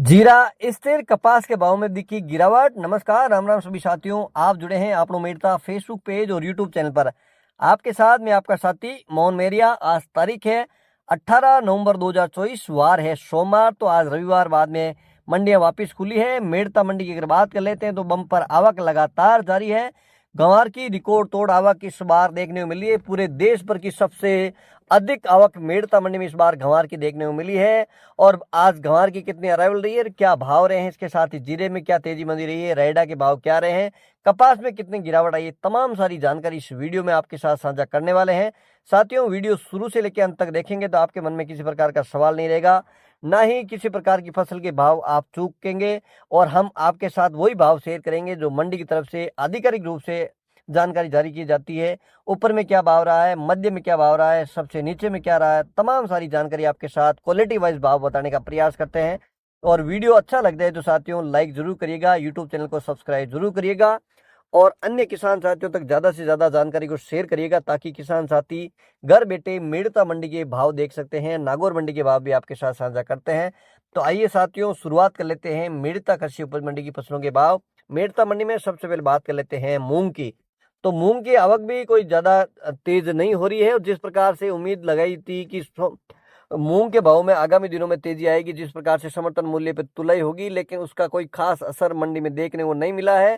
जीरा स्थिर कपास के भाव में दिखी गिरावट। नमस्कार, राम राम सभी साथियों, आप जुड़े हैं आप मेरता फेसबुक पेज और यूट्यूब चैनल पर। आपके साथ मैं आपका साथी मोहन मेरिया। आज तारीख है 18 नवंबर 2024, वार है सोमवार। तो आज रविवार बाद में मंडियां वापस खुली है। मेरता मंडी की अगर बात कर लेते हैं तो बम्पर आवक लगातार जारी है। गंवार की रिकॉर्ड तोड़ आवक इस बार देखने को मिली है। पूरे देश भर की सबसे अधिक आवक मेरता मंडी में इस बार गंवार की देखने को मिली है। और आज गंवार की कितनी अराइवल रही है, क्या भाव रहे हैं, इसके साथ ही जीरे में क्या तेजी मंदी रही है, रेडा के भाव क्या रहे हैं, कपास में कितनी गिरावट आई है, तमाम सारी जानकारी इस वीडियो में आपके साथ साझा करने वाले हैं। साथियों, वीडियो शुरू से लेकर अंत तक देखेंगे तो आपके मन में किसी प्रकार का सवाल नहीं रहेगा, ना ही किसी प्रकार की फसल के भाव आप चूकेंगे। और हम आपके साथ वही भाव शेयर करेंगे जो मंडी की तरफ से आधिकारिक रूप से जानकारी जारी की जाती है। ऊपर में क्या भाव रहा है, मध्य में क्या भाव रहा है, सबसे नीचे में क्या रहा है, तमाम सारी जानकारी आपके साथ क्वालिटी वाइज भाव बताने का प्रयास करते हैं। और वीडियो अच्छा लगता है तो साथियों लाइक जरूर करिएगा, यूट्यूब चैनल को सब्सक्राइब जरूर करिएगा और अन्य किसान साथियों तक ज्यादा से ज्यादा जानकारी को शेयर करिएगा, ताकि किसान साथी घर बैठे मेरता मंडी के भाव देख सकते हैं। नागौर मंडी के भाव भी आपके साथ साझा करते हैं। तो आइए साथियों, शुरुआत कर लेते हैं मेरता कृषि उपज मंडी की फसलों के भाव। मेरता मंडी में सबसे पहले बात कर लेते हैं मूंग की। तो मूंग की आवक भी कोई ज्यादा तेज नहीं हो रही है। और जिस प्रकार से उम्मीद लगाई थी कि मूंग के भाव में आगामी दिनों में तेजी आएगी, जिस प्रकार से समर्थन मूल्य पर तुलाई होगी, लेकिन उसका कोई खास असर मंडी में देखने को नहीं मिला है।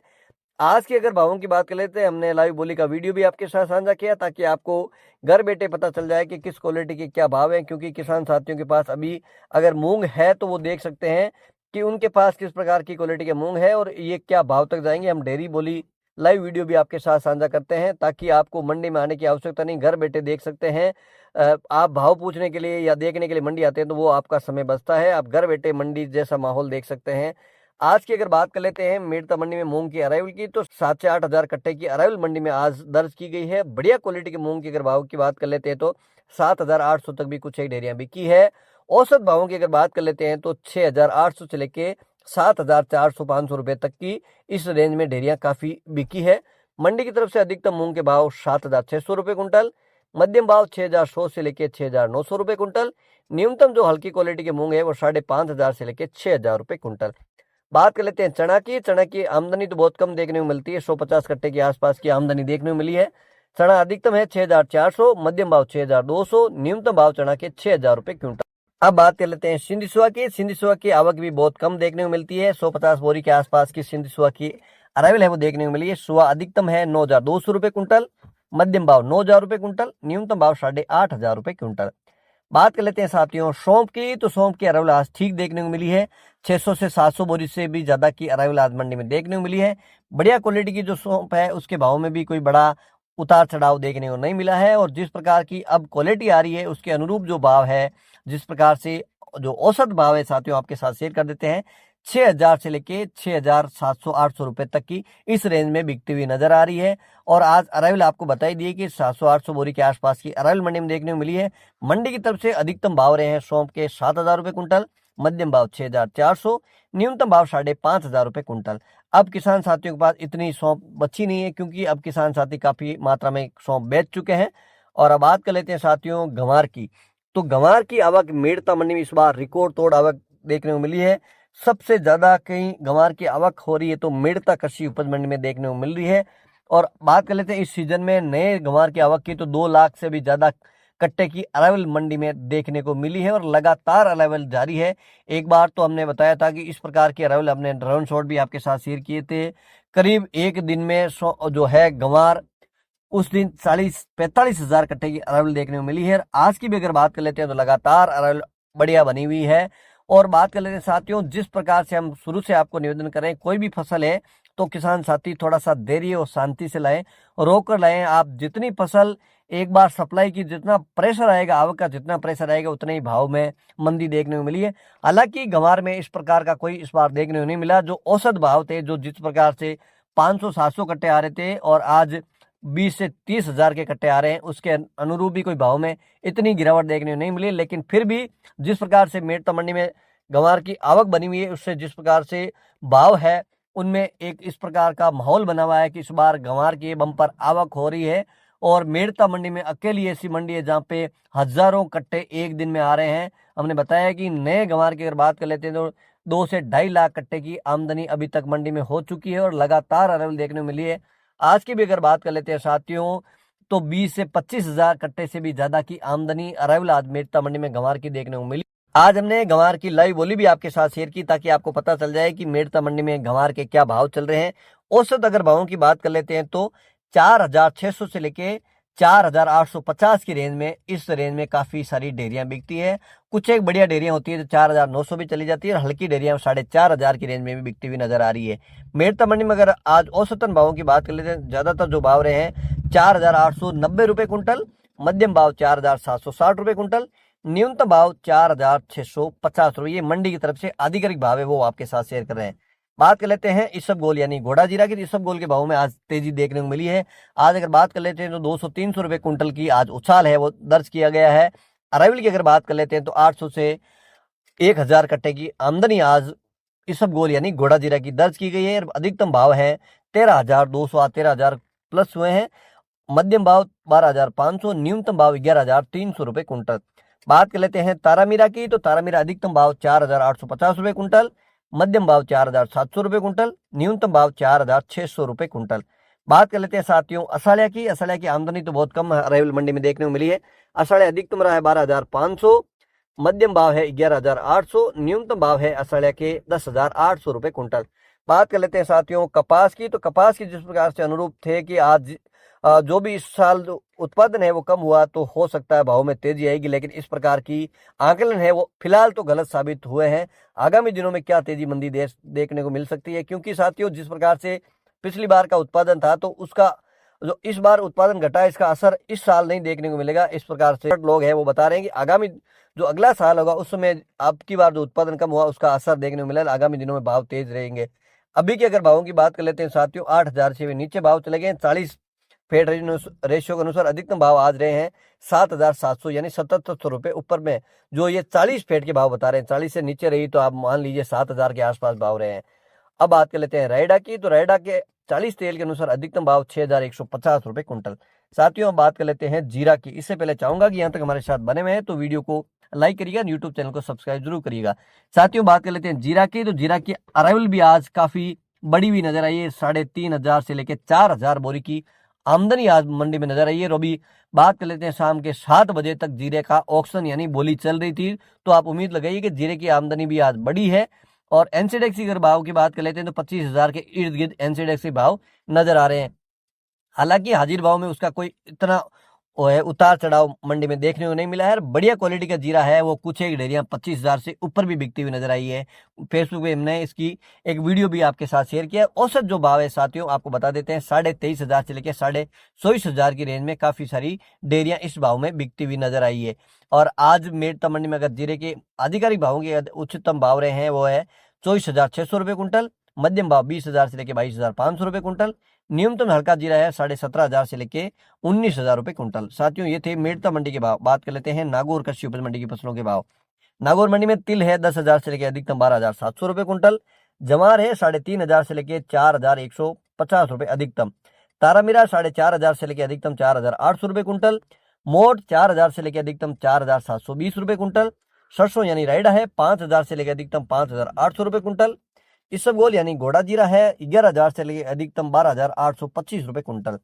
आज की अगर भावों की बात कर लेते हैं, हमने लाइव बोली का वीडियो भी आपके साथ साझा किया, ताकि आपको घर बैठे पता चल जाए कि किस क्वालिटी के क्या भाव है। क्योंकि किसान साथियों के पास अभी अगर मूंग है तो वो देख सकते हैं कि उनके पास किस प्रकार की क्वालिटी के मूंग है और ये क्या भाव तक जाएंगे। हम डेयरी बोली लाइव वीडियो भी आपके साथ साझा करते हैं, ताकि आपको मंडी में आने की आवश्यकता नहीं, घर बैठे देख सकते हैं। आप भाव पूछने के लिए या देखने के लिए मंडी आते हैं तो वो आपका समय बचता है, आप घर बैठे मंडी जैसा माहौल देख सकते हैं। आज की अगर बात कर लेते हैं मेरता मंडी में मूंग की अराइवल की, तो 7 से 8 हजार कट्टे की अराइवल मंडी में आज दर्ज की गई है। बढ़िया क्वालिटी के मूंग की अगर भाव की बात कर लेते हैं तो 7,800 तक भी कुछ एक डेयरियां बिकी है। औसत भावों की अगर बात कर लेते हैं तो 6,800 से लेके 7,400-500 रुपए तक की इस रेंज में डेयरियां काफी बिकी है। मंडी की तरफ से अधिकतम मूंग के भाव 7,600 रुपए कुंटल, मध्यम भाव 6,100 से लेके 6,900 रुपए कुंटल, न्यूनतम जो हल्की क्वालिटी के मूंग है वो 5,500 से लेके 6,000 रुपए कुंटल। बात कर लेते हैं चना की। चना की आमदनी तो बहुत कम देखने को मिलती है, 150 कट्टे के आसपास की आमदनी देखने को मिली है। चना अधिकतम है 6,400, मध्यम भाव 6,200, न्यूनतम भाव चना के 6,000 रुपए क्विंटल। अब बात कर लेते हैं सिंधी सुहा की। सिंधी सुहा की आवक भी बहुत कम देखने को मिलती है, 150 बोरी के आसपास की सिंधी सुहा की अराइवल है वो देखने को मिली है। सुहा अधिकतम है 9,200 रुपए कुंटल, मध्यम भाव 9,000 रुपए कुंटल, न्यूनतम भाव 8,500 रुपए क्विंटल। बात कर लेते हैं साथियों सौंफ की। तो सौंफ की अराइवल आज ठीक देखने को मिली है, 600 से 700 बोरी से भी ज्यादा की अराइवल आज मंडी में देखने को मिली है। बढ़िया क्वालिटी की जो सौंफ है उसके भाव में भी कोई बड़ा उतार चढ़ाव देखने को नहीं मिला है। और जिस प्रकार की अब क्वालिटी आ रही है उसके अनुरूप जो भाव है, जिस प्रकार से जो औसत भाव है साथियों आपके साथ शेयर कर देते हैं, 6,000 से लेके 6,700-800 रुपए तक की इस रेंज में बिकती हुई नजर आ रही है। और आज अराइवल आपको बताई दी कि 700-800 बोरी के आसपास की अराइवल मंडी में देखने को मिली है। मंडी की तरफ से अधिकतम भाव रहे हैं सौंफ के 7,000 रुपए कुंटल, मध्यम भाव 6,400, न्यूनतम भाव 5,500 रुपए कुंटल। अब किसान साथियों के पास इतनी सौंफ बची नहीं है, क्योंकि अब किसान साथी काफी मात्रा में सौंफ बेच चुके हैं। और अब बात कर लेते हैं साथियों गंवार की। तो गंवार की आवक मेरता मंडी में इस बार रिकॉर्ड तोड़ आवक देखने को मिली है। सबसे ज्यादा कहीं गंवार की आवक हो रही है तो मेरता कृषि उपज मंडी में देखने को मिल रही है। और बात कर लेते हैं इस सीजन में नए गंवार की आवक की, तो 2 लाख से भी ज्यादा कट्टे की अराइवल मंडी में देखने को मिली है और लगातार अराइवल जारी है। एक बार तो हमने बताया था कि इस प्रकार की अराइवल हमने ड्रोन शॉट भी आपके साथ शेयर किए थे। करीब एक दिन में जो है गंवार उस दिन 40-45 हजार कट्टे की अराइवल देखने को मिली है। आज की भी अगर बात कर लेते हैं तो लगातार अराइवल बढ़िया बनी हुई है। और बात कर लेते हैं साथियों, जिस प्रकार से हम शुरू से आपको निवेदन करें, कोई भी फसल है तो किसान साथी थोड़ा सा धैर्य और शांति से लाएं, रोक कर लाएं। आप जितनी फसल एक बार सप्लाई की, जितना प्रेशर आएगा, आवक का जितना प्रेशर आएगा उतने ही भाव में मंदी देखने को मिली है। हालांकि गंवार में इस प्रकार का कोई इस बार देखने को नहीं मिला। जो औसत भाव थे, जो जिस प्रकार से 500-700 कट्टे आ रहे थे और आज 20 से 30 हजार के कट्टे आ रहे हैं, उसके अनुरूप भी कोई भाव में इतनी गिरावट देखने को नहीं मिली। लेकिन फिर भी जिस प्रकार से मेरता मंडी में गंवार की आवक बनी हुई है, उससे जिस प्रकार से भाव है उनमें एक इस प्रकार का माहौल बना हुआ है कि इस बार गंवार की बम्पर आवक हो रही है। और मेरता मंडी में अकेली ऐसी मंडी है जहाँ पे हजारों कट्टे एक दिन में आ रहे हैं। हमने बताया कि नए गंवार की अगर बात कर लेते हैं तो 2 से 2.5 लाख कट्टे की आमदनी अभी तक मंडी में हो चुकी है और लगातार अराइवल देखने को मिली है। आज की भी अगर बात कर लेते हैं साथियों, तो 20 से 25 हजार कट्टे से भी ज्यादा की आमदनी अराइवल आज मेड़ता मंडी में गंवार की देखने को मिली। आज हमने गंवार की लाइव बोली भी आपके साथ शेयर की ताकि आपको पता चल जाए कि मेड़ता मंडी में गंवार के क्या भाव चल रहे हैं। औसत अगर भावों की बात कर लेते हैं तो 4,600 से लेके 4,850 की रेंज में, इस रेंज में काफी सारी डेयरियां बिकती है। कुछ एक बढ़िया डेयरियां होती है तो 4,900 भी चली जाती है और हल्की डेयरियां 4,500 की रेंज में भी बिकती हुई नजर आ रही है। मेड़ता मंडी में अगर आज औसतन भावों की बात कर लेते हैं, ज्यादातर जो भाव रहे हैं 4,890 रुपए कुंटल, मध्यम भाव 4,760 रुपए कुंटल, न्यूनतम भाव 4,650 रुपए। ये मंडी की तरफ से आधिकारिक भाव है वो आपके साथ शेयर कर रहे हैं। बात कर लेते हैं इसबगोल यानी घोड़ा जीरा की। इसबगोल के भाव में आज तेजी देखने को मिली है। आज अगर बात कर लेते हैं तो 200-300 रुपए कुंटल की आज उछाल है वो दर्ज किया गया है। अराइवल की अगर बात कर लेते हैं तो 800 से 1,000 कट्टे की आमदनी आज इसबगोल यानी घोड़ा जीरा की दर्ज की गई है। अधिकतम भाव है 13,200 13,000 प्लस हुए हैं। मध्यम भाव 12,500, न्यूनतम भाव 11,300 रुपए कुंटल। बात कर लेते हैं तारामीरा की, तो तारामीरा अधिकतम भाव 4,850 रुपए कुंटल, मध्यम भाव 4,700 रुपए कुंटल, न्यूनतम भाव 4,600 रुपए कुंटल। बात कर लेते हैं साथियों असलिया की। असलिया की आमदनी तो बहुत कम अराइवल मंडी में देखने को मिली है। असलिया अधिकतम रहा है 12,500, मध्यम भाव है 11,800, न्यूनतम भाव है असलिया के 10,800 रुपए कुंटल। बात कर लेते हैं साथियों कपास की, तो कपास की जिस प्रकार से अनुरूप थे कि आज जो भी इस साल जो उत्पादन है वो कम हुआ तो हो सकता है भाव में तेजी आएगी, लेकिन इस प्रकार की आकलन है वो फिलहाल तो गलत साबित हुए हैं। आगामी दिनों में क्या तेजी मंदी देखने को मिल सकती है, क्योंकि साथियों जिस प्रकार से पिछली बार का उत्पादन था तो उसका जो इस बार उत्पादन घटा है इसका असर इस साल नहीं देखने को मिलेगा। इस प्रकार से लोग हैं वो बता रहे हैं कि आगामी जो अगला साल होगा उस समय अब की बार जो उत्पादन कम हुआ उसका असर देखने को मिलेगा। आगामी दिनों में भाव तेज रहेंगे। अभी के अगर भावों की बात कर लेते हैं साथियों 8,000 से भी नीचे भाव चले गए। 40 फेड रेशियो के अनुसार अधिकतम भाव आज रहे हैं 7,700 यानी 77 रुपए ऊपर में। जो ये 40 फेड के भाव बता रहे हैं 40 से नीचे रही तो आप मान लीजिए 7,000 के आसपास भाव रहे हैं। अब बात कर लेते हैं रायडा की, तो रायडा के 40 तेल के अनुसार अधिकतम भाव 6,150 रुपए कुंटल। साथियों अब बात कर लेते हैं जीरा की। इससे पहले चाहूंगा कि यहाँ तक हमारे साथ बने हुए हैं तो वीडियो को लाइक करिएगा, यूट्यूब चैनल को सब्सक्राइब जरूर करिएगा। साथियों बात कर लेते हैं जीरा की, तो जीरा की अराइवल भी आज काफी बड़ी हुई नजर आई है। 3,500 से लेकर 4,000 बोरी की आमदनी आज मंडी में नजर आई है। और अभी बात कर लेते हैं शाम के 7 बजे तक जीरे का ऑक्शन यानी बोली चल रही थी, तो आप उम्मीद लगाइए कि जीरे की आमदनी भी आज बड़ी है। और एनसीडेक्स की अगर भाव की बात कर लेते हैं तो 25,000 के इर्द गिर्द एनसीडेक्स के भाव नजर आ रहे हैं। हालांकि हाजिर भाव में उसका कोई इतना उतार चढ़ाव मंडी में देखने को नहीं मिला है। बढ़िया क्वालिटी का जीरा है वो कुछ एक डेयरियां 25,000 से ऊपर भी बिकती हुई नजर आई है। फेसबुक पे हमने इसकी एक वीडियो भी आपके साथ शेयर किया। औसत जो भाव है साथियों आपको बता देते हैं 23,500 से लेकर 24,000 की रेंज में काफी सारी डेयरियां इस भाव में बिकती हुई नजर आई है। और आज मेड़ता मंडी में अगर जीरे के आधिकारिक भावों के उच्चतम भाव रहे हैं वो है 24,600 रुपए कुंटल, मध्यम भाव 20,000 से लेकर 22,500 रुपए कुंटल, न्यूनतम हल्का जीरा है 17,500 से लेके 19,000 रुपए कुंटल। साथियों ये थे मेड़ता मंडी के भाव। बात कर लेते हैं नागौर कृषि उपज मंडी की फसलों के भाव। नागौर मंडी में तिल है 10,000 से लेकर अधिकतम 12,700 रुपए कुंटल, जवार है 3,500 से लेकर 4,150 रुपए अधिकतम, तारामीरा 4,500 से लेकर अधिकतम 4,800 रुपए कुंटल, मोट 4,000 से लेकर अधिकतम 4,720 रुपए कुंटल, सरसों यानी रायडा है 5,000 से लेकर अधिकतम 5,800 रुपए कुंटल, इसबगोल यानी घोड़ा जीरा है 11,000 से लेकर अधिकतम 12,825 रुपए कुंटल,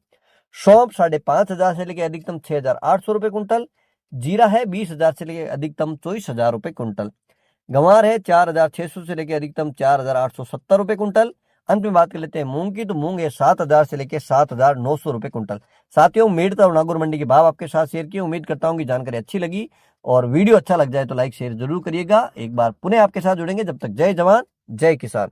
सौंफ 5,500 से लेकर अधिकतम 6,800 रुपए कुंटल, जीरा है 20,000 से लेकर अधिकतम 24,000 रुपए कुंटल, गंवार है 4,600 से लेकर अधिकतम 4,870 रुपए कुंटल। अंत में बात कर लेते हैं मूंग की, तो मूंग है 7,000 से लेकर 7,900 रुपए कुंटल। साथियों मेड़ता और नागौर मंडी के भाव आपके साथ शेयर किए। उम्मीद करता हूं कि जानकारी अच्छी लगी और वीडियो अच्छा लग जाए तो लाइक शेयर जरूर करिएगा। एक बार पुनः आपके साथ जुड़ेंगे, जब तक जय जवान जय किसान।